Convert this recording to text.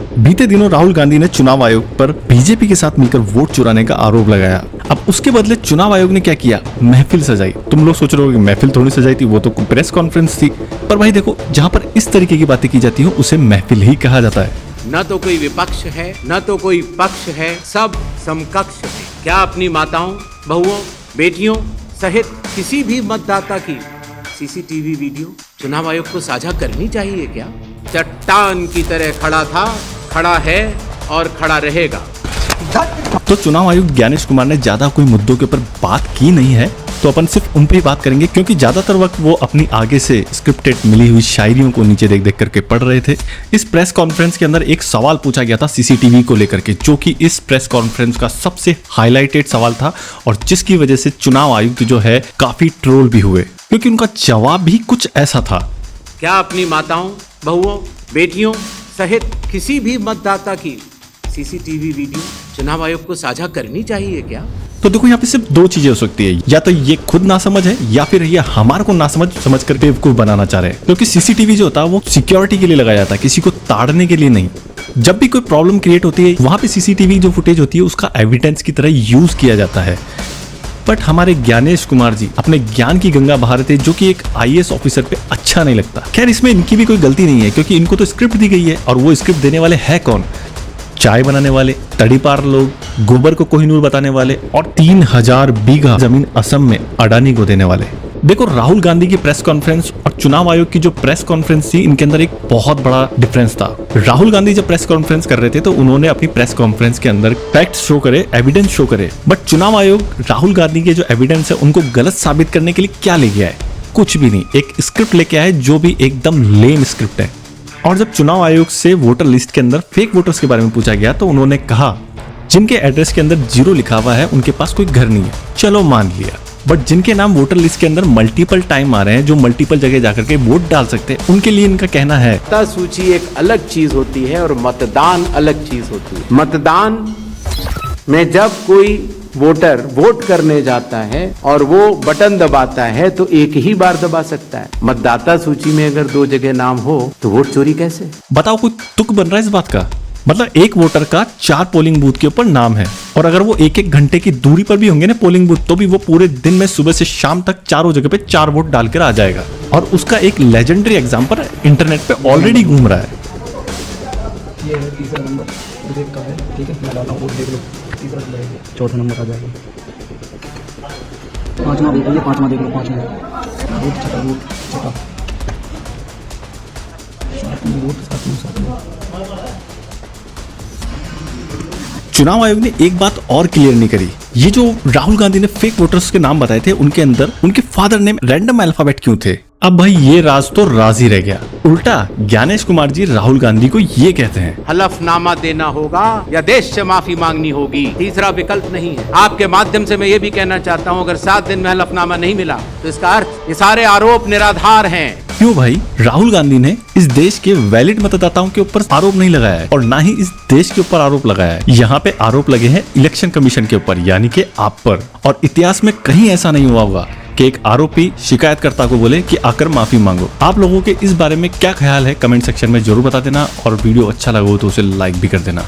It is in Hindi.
बीते दिनों राहुल गांधी ने चुनाव आयोग पर बीजेपी के साथ मिलकर वोट चुराने का आरोप लगाया। अब उसके बदले चुनाव आयोग ने क्या किया, महफिल सजाई। तुम लोग सोच रहे हो कि महफिल थोड़ी सजाई थी, वो तो प्रेस कॉन्फ्रेंस थी। पर भाई देखो, जहाँ पर इस तरीके की बातें की जाती हो उसे महफिल ही कहा जाता है। न तो कोई विपक्ष है, न तो कोई पक्ष है, सब समकक्ष है। क्या अपनी माताओं, बहुओं, बेटियों सहित किसी भी मतदाता की सीसीटीवी वीडियो चुनाव आयोग को साझा करनी चाहिए क्या? चट्टान की तरह खड़ा था, खड़ा है और खड़ा रहेगा। तो चुनाव आयुक्त ज्ञानेश कुमार ने ज्यादा कोई मुद्दों के ऊपर बात की नहीं है, तो अपन सिर्फ उन पे ही बात करेंगे, क्योंकि ज्यादातर वक्त वो अपनी आगे से स्क्रिप्टेड मिली हुई शायरियों को नीचे देख देख करके पढ़ रहे थे। इस प्रेस कॉन्फ्रेंस के अंदर एक सवाल पूछा गया था सीसीटीवी को लेकर के, जो कि इस प्रेस कॉन्फ्रेंस का सबसे हाईलाइटेड सवाल था और जिसकी वजह से चुनाव आयुक्त जो है काफी ट्रोल भी हुए, क्योंकि उनका जवाब भी कुछ ऐसा था। क्या अपनी माताओं, बहुओं, बेटियों सहित किसी भी मतदाता की सीसीटीवी वीडियो चुनाव आयोग को साझा करनी चाहिए क्या? तो देखो, यहाँ पे सिर्फ दो चीजें हो सकती है, या तो ये खुद ना समझ है या फिर ये हमारे को ना समझ कर बेवकूफ बनाना चाह रहे हैं। क्योंकि सीसीटीवी जो होता है वो सिक्योरिटी के लिए लगाया जाता है, किसी को ताड़ने के लिए नहीं। जब भी कोई प्रॉब्लम क्रिएट होती है, वहां पे सीसीटीवी जो फुटेज होती है उसका एविडेंस की तरह यूज किया जाता है। बट हमारे ज्ञानेश कुमार जी अपने ज्ञान की गंगा बहा रहे थे, जो कि एक आईएएस ऑफिसर पे अच्छा नहीं लगता। खैर, इसमें इनकी भी कोई गलती नहीं है, क्योंकि इनको तो स्क्रिप्ट दी गई है और वो स्क्रिप्ट देने वाले है कौन? चाय बनाने वाले, तड़ीपार लोग, गोबर को कोहिनूर बताने वाले और 3000 बीघा जमीन असम में अडानी को देने वाले। देखो, राहुल गांधी की प्रेस कॉन्फ्रेंस और चुनाव आयोग की जो प्रेस कॉन्फ्रेंस थी, इनके अंदर एक बहुत बड़ा डिफरेंस था। राहुल गांधी जब प्रेस कॉन्फ्रेंस कर रहे थे तो उन्होंने अपनी प्रेस कॉन्फ्रेंस के अंदर फैक्ट्स शो करे, एविडेंस शो करे। बट चुनाव आयोग राहुल गांधी के जो एविडेंस है उनको गलत साबित करने के लिए क्या ले गया है? कुछ भी नहीं, एक स्क्रिप्ट लेके आए जो भी एकदम लेम स्क्रिप्ट है। और जब चुनाव आयोग से वोटर लिस्ट के अंदर फेक वोटर्स के बारे में पूछा गया तो उन्होंने कहा जिनके एड्रेस के अंदर 0 लिखा हुआ है उनके पास कोई घर नहीं है। चलो मान लिया, बट जिनके नाम वोटर लिस्ट के अंदर मल्टीपल टाइम आ रहे हैं, जो मल्टीपल जगह जाकर के वोट डाल सकते हैं, उनके लिए इनका कहना है मतदाता सूची एक अलग चीज होती है और मतदान अलग चीज होती है। मतदान में जब कोई वोटर वोट करने जाता है और वो बटन दबाता है तो एक ही बार दबा सकता है। मतदाता सूची में अगर 2 जगह नाम हो तो वोट चोरी कैसे? बताओ, कोई तुक बन रहा है इस बात का? मतलब एक वोटर का 4 पोलिंग बूथ के ऊपर नाम है, और अगर वो 1-1 घंटे की दूरी पर भी होंगे ना पोलिंग बूथ, तो भी वो पूरे दिन में सुबह से शाम तक चारों जगह पे 4 वोट डालकर आ जाएगा। और उसका एक लेजेंडरी एग्जांपल इंटरनेट पे ऑलरेडी घूम रहा है। ये है तीसरा नंबर विवेक का है, ठीक है, मैं डाला वोट देख लो, तीसरा लगेगा, चौथा नंबर आ जाएगा। पांचवा देख लो, ये पांचवा देख लो, पांचवा वोट छठा, वोट छठा, सातवीं वोट, सातवीं। चुनाव आयोग ने एक बात और क्लियर नहीं करी, ये जो राहुल गांधी ने फेक वोटर्स के नाम बताए थे उनके अंदर उनके फादर नेम रैंडम अल्फाबेट क्यों थे? अब भाई ये राज तो राज ही रह गया। उल्टा ज्ञानेश कुमार जी राहुल गांधी को ये कहते हैं, हलफनामा देना होगा या देश से माफी मांगनी होगी, तीसरा विकल्प नहीं है। आपके माध्यम से मैं ये भी कहना चाहता हूँ, अगर 7 दिन में हलफनामा नहीं मिला तो इसका अर्थ ये सारे आरोप निराधार हैं। क्यों भाई? राहुल गांधी ने इस देश के वैलिड मतदाताओं के ऊपर आरोप नहीं लगाया है और ना ही इस देश के ऊपर आरोप लगाया है। यहाँ पे आरोप लगे हैं इलेक्शन कमीशन के ऊपर, यानी कि आप पर। और इतिहास में कहीं ऐसा नहीं हुआ होगा कि एक आरोपी शिकायतकर्ता को बोले कि आकर माफी मांगो। आप लोगों के इस बारे में क्या ख्याल है कमेंट सेक्शन में जरूर बता देना, और वीडियो अच्छा लगा हो तो उसे लाइक भी कर देना।